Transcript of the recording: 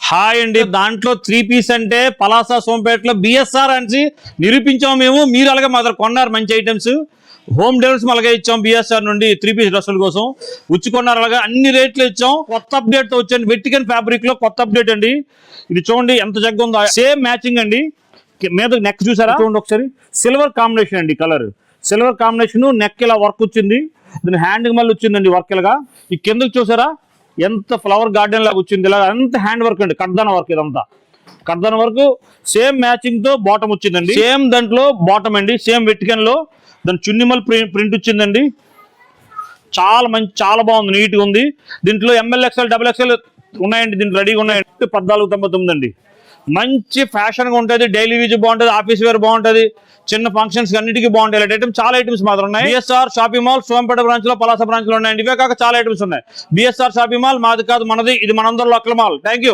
Hi అండి. దాంట్లో 3 piece అంటే పలాస సోంపేటలో బిఎస్ఆర్ అని నిరూపించాము మేము. మీరు అలాగే మా దగ్గర కొన్నారు మంచి ఐటమ్స్. హోమ్ డెలివరీస్ అలాగే ఇచ్చాం. బిఎస్ఆర్ నుండి 3 పీస్ డ్రెస్సుల కోసం ఉచ్చి కొన్నారు. అలాగే అన్ని రేట్లు ఇచ్చాం. కొత్త అప్డేట్ తో వచ్చండి. వెట్టికన్ ఫ్యాబ్రిక్ లో కొత్త అప్డేట్ అండి. ఇది చూడండి ఎంత జగ్గు ఉందో. సేమ్ మ్యాచింగ్ అండి. మీద నెక్ చూసారా? చూడండి ఒకసారి. సిల్వర్ కాంబినేషన్ అండి. Colour silver combination. నెక్ ఇలా వర్క్ వచ్చింది. దీని హ్యాండ్ మళ్ళీ వచ్చిందండి వర్క్ ఇలాగా. ఈ కిందకి చూసారా ఎంత ఫ్లవర్ గార్డెన్ లాగా వచ్చింది. ఇలా అంత హ్యాండ్ వర్క్ అండి. కడ్దాన వర్క్ ఇదంతా కడ్దాన వర్క్. సేమ్ మ్యాచింగ్ తో బాటమ్ వచ్చిందండి. సేమ్ దాంట్లో బాటమ్ అండి. సేమ్ వెట్టికన్ లో దాని చున్నిమల్ ప్రింట్ వచ్చిందండి. చాలా మంచి చాలా బాగుంది. నీట్ గా ఉంది. దీంట్లో ఎంఎల్ ఎక్స్ఎల్ డబుల్ ఎక్స్ఎల్ ఉన్నాయండి. దీంట్లో రెడీగా ఉన్నాయండి. 1499 అండి. మంచి ఫ్యాషన్ గా ఉంటుంది. డైలీ యూజ్ బాగుంటుంది. ఆఫీస్ వేర్ బాగుంటుంది. చిన్న ఫంక్షన్స్ అన్నిటికీ బాగుంటాయి. ఇలాంటి ఐటమ్స్ చాలా ఐటమ్స్ మాత్రం ఉన్నాయి. BSR shopping mall Sompeta branch లో పలాస బ్రాంచ్ లో ఉన్నాయండి. ఇవే కాక చాలా ఐటమ్స్ ఉన్నాయి. బిఎస్ఆర్ షాపింగ్ మాల్ మాది కాదు, మనది. ఇది మనందరిలో అక్కల మాల్. Thank you.